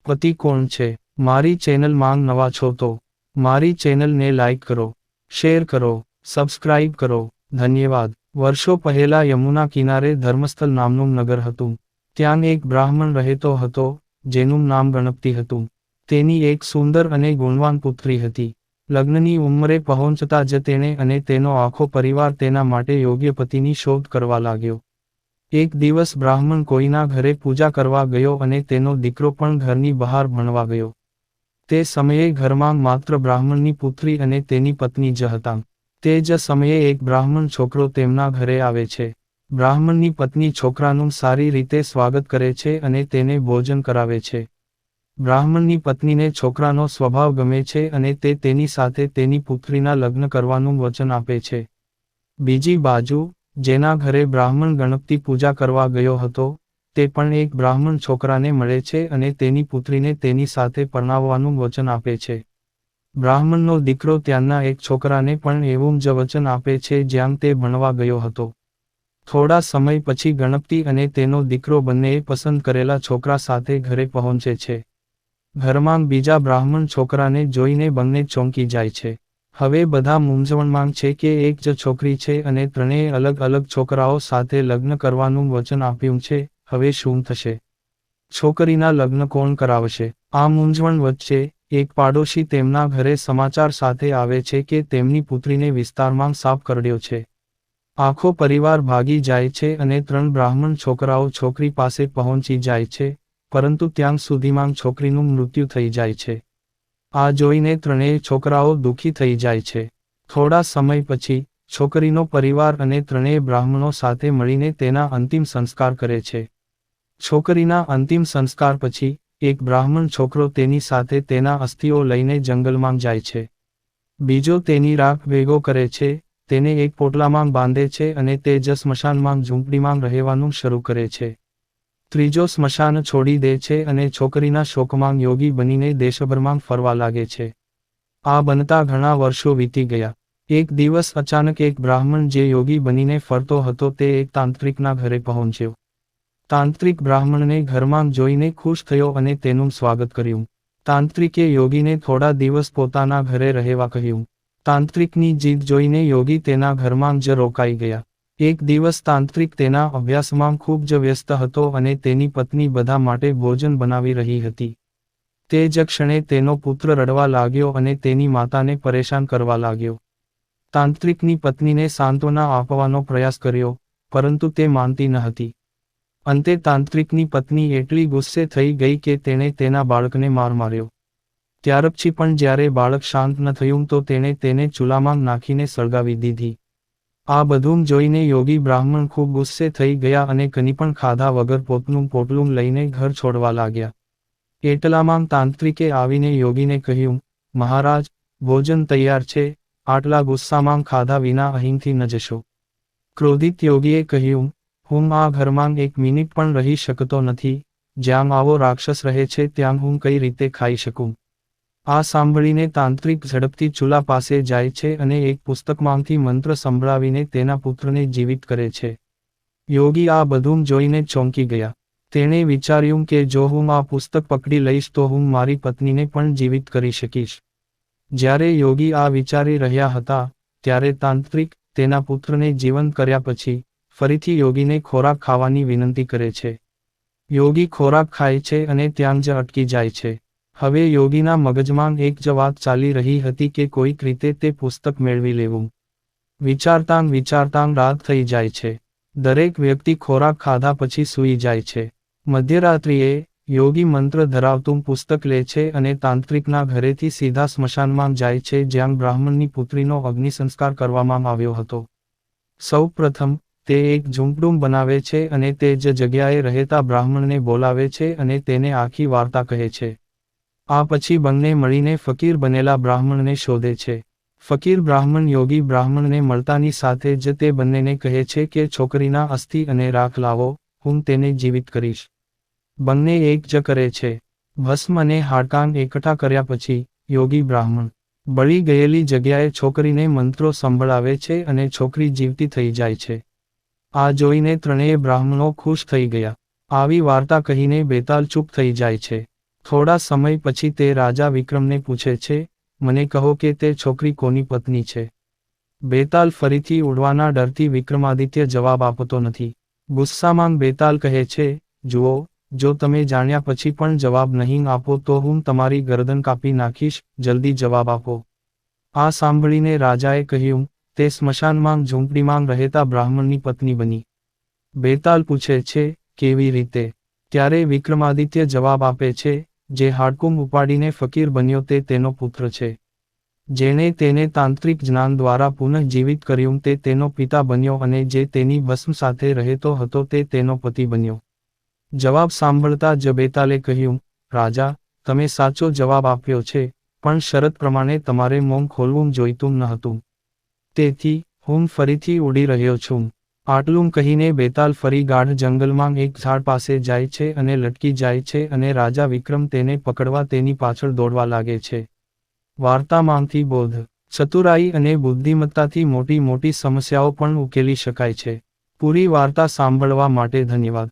પતિ કોણ છે? મારી ચેનલ માંગ નવા છો તો મારી ચેનલને લાઈક કરો, શેર કરો, સબસ્ક્રાઇબ કરો. ધન્યવાદ. વર્ષો પહેલા યમુના કિનારે ધર્મસ્થલ નામનું નગર હતું. ત્યાં એક બ્રાહ્મણ રહેતો હતો, જેનું નામ ગણપતિ હતું. તેની એક સુંદર અને ગુણવાન પુત્રી હતી. લગ્નની ઉંમરે પહોંચતા જ તેણે અને તેનો આખો પરિવાર તેના માટે યોગ્ય પતિની શોધ કરવા લાગ્યો. એક દિવસ બ્રાહ્મણ કોઈના ઘરે પૂજા કરવા ગયો અને તેનો દીકરો પણ ઘરની બહાર ભણવા ગયો. તે સમયે ઘરમાં માત્ર બ્રાહ્મણની પુત્રી અને તેની પત્ની જ હતા. તે જ સમયે એક બ્રાહ્મણ છોકરો તેમના ઘરે આવે છે. બ્રાહ્મણની પત્ની છોકરાનું સારી રીતે સ્વાગત કરે છે અને તેને ભોજન કરાવે છે. બ્રાહ્મણની પત્નીને છોકરાનો સ્વભાવ ગમે છે અને તે તેની સાથે તેની પુત્રીના લગ્ન કરવાનું વચન આપે છે. બીજી બાજુ, જેના ઘરે બ્રાહ્મણ ગણપતિ પૂજા કરવા ગયો હતો, તે પણ એક બ્રાહ્મણ છોકરાને મળે છે અને તેની પુત્રીને તેની સાથે પરણાવવાનું વચન આપે છે. બ્રાહ્મણનો દીકરો ત્યાંના એક છોકરાને પણ એવું જ વચન આપે છે જ્યાં તે ભણવા ગયો હતો. થોડા સમય પછી ગણપતિ અને તેનો દીકરો બંનેએ પસંદ કરેલા છોકરા સાથે ઘરે પહોંચે છે. ઘરમાં બીજા બ્રાહ્મણ છોકરાને જોઈને બંને ચોંકી જાય છે. હવે બધા મૂંઝવણમાં છે કે એક જ છોકરી છે અને ત્રણેય અલગ અલગ છોકરાઓ સાથે લગ્ન કરવાનું વચન આપ્યું છે, હવે શું થશે? છોકરીના લગ્ન કોણ કરાવશે? આ મૂંઝવણ વચ્ચે, એક પાડોશી તેમના ઘરે સમાચાર સાથે આવે છે કે તેમની પુત્રીને વિસ્તારમાં સાપ કરડ્યો છે. આખો પરિવાર ભાગી જાય છે અને ત્રણ બ્રાહ્મણ છોકરાઓ છોકરી પાસે પહોંચી જાય છે, પરંતુ ત્યાં સુધીમાં છોકરીનું મૃત્યુ થઈ જાય છે. આ જોઈને ત્રણેય છોકરાઓ દુઃખી થઈ જાય છે. થોડા સમય પછી, છોકરીનો પરિવાર અને ત્રણેય બ્રાહ્મણો સાથે મળીને તેના અંતિમ સંસ્કાર કરે છે. છોકરીના અંતિમ સંસ્કાર પછી, એક બ્રાહ્મણ છોકરો તેની સાથે તેના અસ્થિઓ લઈને જંગલમાં જાય છે. બીજો તેની રાખ ભેગો કરે છે, તેને એક પોટલામાં બાંધે છે અને તે જ સ્મશાનમાં ઝૂંપડીમાં રહેવાનું શરૂ કરે છે. ત્રીજો સ્મશાન છોડી દે છે અને છોકરીના શોકમાં યોગી બનીને દેશભરમાં ફરવા લાગે છે. આ બનતા ઘણા વર્ષો વીતી ગયા. એક દિવસ અચાનક એક બ્રાહ્મણ જે યોગી બનીને ફરતો હતો તે એક તાંત્રિકના ઘરે પહોંચ્યો. તાંત્રિક બ્રાહ્મણને ઘરમાં જોઈને ખુશ થયો અને તેનું સ્વાગત કર્યું. તાંત્રિકે યોગીને થોડા દિવસ પોતાના ઘરે રહેવા કહ્યું. તાંત્રિકની જીદ જોઈને યોગી તેના ઘરમાં જ રોકાઈ ગયા. એક દિવસ તાંત્રિક તેના અભ્યાસમાં ખૂબ જ વ્યસ્ત હતો અને તેની પત્ની બધા માટે ભોજન બનાવી રહી હતી. તે જ ક્ષણે તેનો પુત્ર રડવા લાગ્યો અને તેની માતાને પરેશાન કરવા લાગ્યો. તાંત્રિકની પત્નીને સાંત્વના આપવાનો પ્રયાસ કર્યો, પરંતુ તે માનતી ન હતી. અંતે તાંત્રિકની પત્ની એટલી ગુસ્સે થઈ ગઈ કે તેણે તેના બાળકને માર્યો. ત્યારપછી પણ જ્યારે બાળક શાંત ન થયું તો તેણે તેને ચૂલામાં નાખીને સળગાવી દીધી. આ બધું જોઈને યોગી બ્રાહ્મણ ખૂબ ગુસ્સે થઈ ગયા અને કંઈ પણ ખાધા વગર પોતાનું પોટલું લઈને ઘર છોડવા લાગ્યા. એટલામાં તાંત્રિકે આવીને યોગીને કહ્યું, મહારાજ, ભોજન તૈયાર છે, આટલા ગુસ્સામાં ખાધા વિના અહીંથી ન જશો. ક્રોધિત યોગીએ કહ્યું, હું આ ઘરમાં એક મિનિટ પણ રહી શકતો નથી, જ્યાં આવો રાક્ષસ રહે છે ત્યાં હું કઈ રીતે ખાઈ શકું? આ સાંભળીને તાંત્રિક ઝડપથી ચૂલા પાસે જાય છે અને એક પુસ્તકમાંથી મંત્ર સંભળાવીને તેના પુત્રને જીવિત કરે છે. યોગી આ બધું જોઈને ચોંકી ગયા. તેણે વિચાર્યું કે જો હું આ પુસ્તક પકડી લઈશ તો હું મારી પત્નીને પણ જીવિત કરી શકીશ. જ્યારે યોગી આ વિચારી રહ્યા હતા, ત્યારે તાંત્રિક, તેના પુત્રને જીવંત કર્યા પછી, ફરીથી યોગીને ખોરાક ખાવાની વિનંતી કરે છે. યોગી ખોરાક ખાય છે અને ત્યાં જ અટકી જાય છે. હવે યોગીના મગજમાં એક જ વાત ચાલી રહી હતી કે કોઈક રીતે તે પુસ્તક મેળવી લેવું. વિચારતાં રાત થઈ જાય છે. દરેક વ્યક્તિ ખોરાક ખાધા પછી સૂઈ જાય છે. મધ્યરાત્રિએ, યોગી મંત્ર ધરાવતું પુસ્તક લે છે અને તાંત્રિકના ઘરેથી સીધા સ્મશાનમાં જાય છે જ્યાં બ્રાહ્મણની પુત્રીનો અગ્નિસંસ્કાર કરવામાં આવ્યો હતો. સૌ પ્રથમ, તે એક ઝૂંપડું બનાવે છે અને તે જ જગ્યાએ રહેતા બ્રાહ્મણને બોલાવે છે અને તેને આખી વાર્તા કહે છે. આ પછી બંને મળીને ફકીર બનેલા બ્રાહ્મણને શોધે છે. ફકીર બ્રાહ્મણ યોગી બ્રાહ્મણને મળતાની સાથે જ તે બંનેને કહે છે કે છોકરીના અસ્થિ અને રાખ લાવો, હું તેને જીવિત કરીશ. બંને એક જ કરે છે. ભસ્મ અને હાડકાં એકઠા કર્યા પછી, યોગી બ્રાહ્મણ બળી ગયેલી જગ્યાએ છોકરીને મંત્રો સંભળાવે છે અને છોકરી જીવતી થઈ જાય છે. આ જોઈને ત્રણેય બ્રાહ્મણો ખુશ થઈ ગયા. આવી વાર્તા કહીને બેતાલ ચૂપ થઈ જાય છે. થોડા સમય પછી તે રાજા વિક્રમને પૂછે છે, મને કહો કે તે છોકરી કોની પત્ની છે. બેતાલ ફરીથી ઉડવાના ડરથી વિક્રમાદિત્ય જવાબ આપતો નથી. ગુસ્સામાં બેતાલ કહે છે, જુઓ, જો તમે જાણ્યા પછી પણ જવાબ નહીં આપો તો હું તમારી ગરદન કાપી નાખીશ, જલ્દી જવાબ આપો. આ સાંભળીને રાજાએ કહ્યું, તે સ્મશાનમાં ઝૂંપડીમાં રહેતા બ્રાહ્મણની પત્ની બની. બેતાલ પૂછે છે, કેવી રીતે? ત્યારે વિક્રમાદિત્ય જવાબ આપે છે, જે હાડકું ઉપાડીને ફકીર બન્યો તે તેનો પુત્ર છે. જેણે તેને તાંત્રિક જ્ઞાન દ્વારા પુનઃજીવિત કર્યું તે તેનો પિતા બન્યો અને જે તેની ભસ્મ સાથે રહેતો હતો તે તેનો પતિ બન્યો. જવાબ સાંભળતા જ બેતાલે કહ્યું, રાજા, તમે સાચો જવાબ આપ્યો છે, પણ શરત પ્રમાણે તમારે મોં ખોલવું જોઈતું ન હતું. તેથી, હું ફરીથી ઉડી રહ્યો છું. આટલું કહીને બેતાલ ફરી ગાઢ જંગલમાં એક ઝાડ પાસે જાય છે અને લટકી જાય છે અને રાજા વિક્રમ તેને પકડવા તેની પાછળ દોડવા લાગે છે. વાર્તામાંથી બોધ: ચતુરાઈ અને બુદ્ધિમત્તાથી મોટી મોટી સમસ્યાઓ પણ ઉકેલી શકાય છે. પૂરી વાર્તા સાંભળવા માટે ધન્યવાદ.